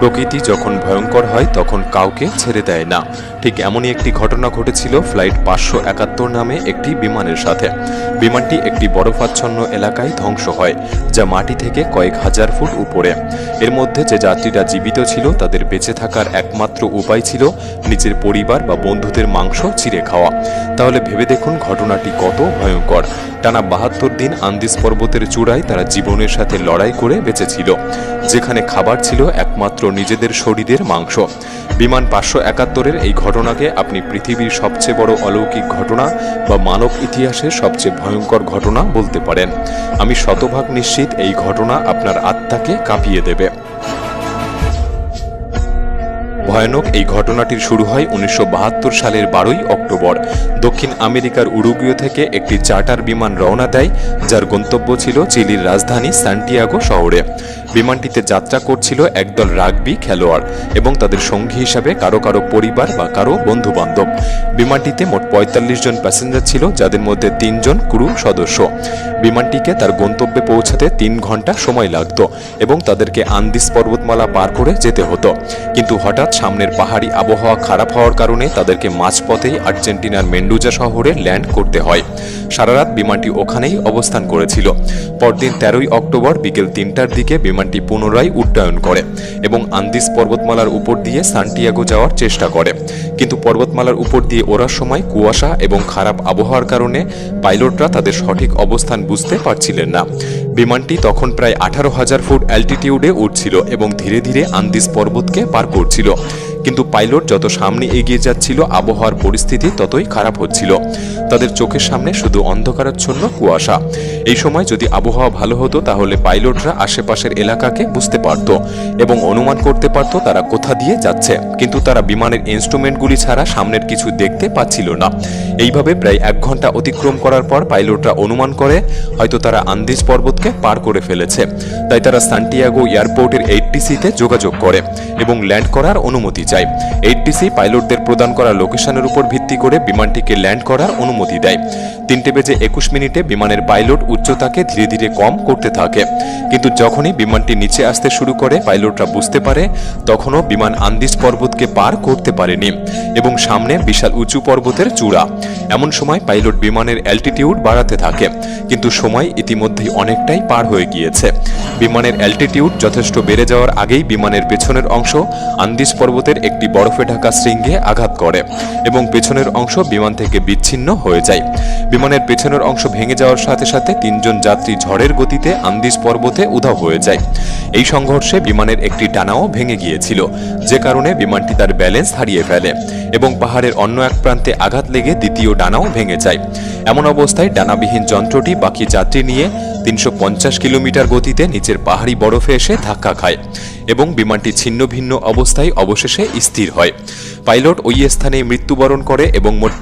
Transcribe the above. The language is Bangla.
প্রকৃতি যখন ভয়ঙ্কর হয় তখন কাউকে ছেড়ে দেয় না। ঠিক এমনই একটি ঘটনা ঘটেছিল ফ্লাইট 571 নামে একটি বিমানের সাথে। বিমানটি একটি বরফাচ্ছন্ন এলাকায় ধ্বংস হয়, যা মাটি থেকে কয়েক হাজার ফুট উপরে। এর মধ্যে যে যাত্রীরা জীবিত ছিল তাদের বেঁচে থাকার একমাত্র উপায় ছিল নিজের পরিবার বা বন্ধুদের মাংস চিড়ে খাওয়া। তাহলে ভেবে দেখুন ঘটনাটি কত ভয়ঙ্কর। টানা 72 দিন আন্দিজ পর্বতের চূড়ায় তারা জীবনের সাথে লড়াই করে বেঁচেছিল, যেখানে খাবার ছিল একমাত্র নিজেদের শরীরের মাংস। বিমান 571-এর এই ঘটনাকে আপনি পৃথিবীর সবচেয়ে বড় অলৌকিক ঘটনা বা মানব ইতিহাসের সবচেয়ে ভয়ঙ্কর ঘটনা বলতে পারেন। আমি শতভাগ নিশ্চিত এই ঘটনা আপনার আত্মাকে কাঁপিয়ে দেবে। ভয়ানক এই ঘটনাটির শুরু হয় 1972 সালের 12ই অক্টোবর। দক্ষিণ আমেরিকার উরুগুয়ে থেকে একটি চার্টার বিমান রওনা দেয়, যার গন্তব্য ছিল চিলির রাজধানী সান্টিয়াগো শহরে। বিমানটিতে যাত্রা করছিল একদল রাগবি খেলোয়াড় এবং তাদের সঙ্গী হিসাবে কারো কারো পরিবার বা কারো বন্ধু বান্ধব। বিমানটিতে মোট 45 জন প্যাসেঞ্জার ছিল, যাদের মধ্যে 3 জন ক্রু সদস্য। বিমানটিকে তার গন্তব্যে পৌঁছাতে 3 ঘন্টা সময় লাগত এবং তাদেরকে আন্দিজ পর্বতমালা পার করে যেতে হতো। কিন্তু হঠাৎ সামনের পাহাড়ি আবহাওয়া খারাপ হওয়ার কারণে তাদেরকে মাঝপথেই আর্জেন্টিনার মেন্ডোজা শহরে ল্যান্ড করতে হয়। সারারাত বিমানটি ওখানেই অবস্থান করেছিল। পরদিন 13ই অক্টোবর বিকেল 3টার দিকে বিমানটি পুনরায় উড্ডয়ন করে এবং আন্দিজ পর্বতমালার উপর দিয়ে সান্টিয়াগো যাওয়ার চেষ্টা করে। কিন্তু পর্বতমালার উপর দিয়ে ওড়ার সময় কুয়াশা এবং খারাপ আবহাওয়ার কারণে পাইলটরা তাদের সঠিক অবস্থান বুঝতে পারছিলেন না। বিমানটি তখন প্রায় 18,000 ফুট অ্যালটিটিউডে উঠছিল এবং ধীরে ধীরে আন্দিজ পর্বতকে পার করছিল। কিন্তু পাইলট যত সামনে এগিয়ে যাচ্ছিল আবহাওয়ার পরিস্থিতি ততই খারাপ হচ্ছিল। তাদের চোখের সামনে শুধু অন্ধকারাচ্ছন্ন কুয়াশা। এই সময় যদি আবহাওয়া ভালো হতো তাহলে পাইলটরা আশেপাশের এলাকাকে বুঝতে পারত এবং অনুমান করতে পারত তারা কোথা দিয়ে যাচ্ছে, কিন্তু তারা বিমানের ইনস্ট্রুমেন্টগুলি ছাড়া সামনের কিছু দেখতে পাচ্ছিল না। এইভাবে প্রায় 1 ঘন্টা অতিক্রম করার পর পাইলটরা অনুমান করে হয়তো তারা আন্দিজ পর্বতকে পার করে ফেলেছে। তাই তারা সান্টিয়াগো এয়ারপোর্টের 8TC-তে যোগাযোগ করে এবং ল্যান্ড করার অনুমতি চায়। 8TC পাইলটদের প্রদান করা লোকেশনের উপর ভিত্তি করে বিমানটিকে ল্যান্ড করার অনুমতি দেয়। 3:21 বিমানের পাইলট উচ্চতাকে ধীরে ধীরে কম করতে থাকে, কিন্তু যখনই বিমানটি নিচে আসতে শুরু করে পাইলটরা বুঝতে পারে তখনও বিমান আন্দিজ পর্বতকে পার করতে পারেনি এবং সামনে বিশাল উঁচু পর্বতের চূড়া। এমন সময় পাইলট বিমানের অ্যালটিটিউড বাড়াতে থাকে, কিন্তু সময় ইতিমধ্যেই অনেকটাই পার হয়ে গিয়েছে। বিমানের অ্যালটিটিউড যথেষ্ট বেড়ে যাওয়ার আগেই বিমানের পেছনের অংশ আন্দিজ পর্বতের একটি বরফে ঢাকা শৃঙ্গে আঘাত করে এবং পেছনের অংশ বিমান থেকে বিচ্ছিন্ন হয়ে যায়। বিমানের পেছনের অংশ ভেঙে যাওয়ার সাথে সাথে 3 জন যাত্রী ঝড়ের গতিতে আন্দিজ পর্বতে উধাও হয়ে যায়। এই সংঘর্ষে বিমানের একটি ডানাও ভেঙে গিয়েছিল, যে কারণে বিমানটি তার ব্যালেন্স হারিয়ে ফেলে এবং পাহাড়ের অন্য এক প্রান্তে আঘাত লেগে দ্বিতীয় ডানাও ভেঙে যায়। এমন অবস্থায় ডানাবিহীন যন্ত্রটি বাকি যাত্রী নিয়ে 350 কিলোমিটার গতিতে নিচের পাহাড়ি বরফে এসে ধাক্কা খায় এবং বিমানটি ছিন্ন ভিন্ন অবস্থায় অবশেষে স্থির হয়। পাইলট ওই স্থানে মৃত্যুবরণ করে এবং মোট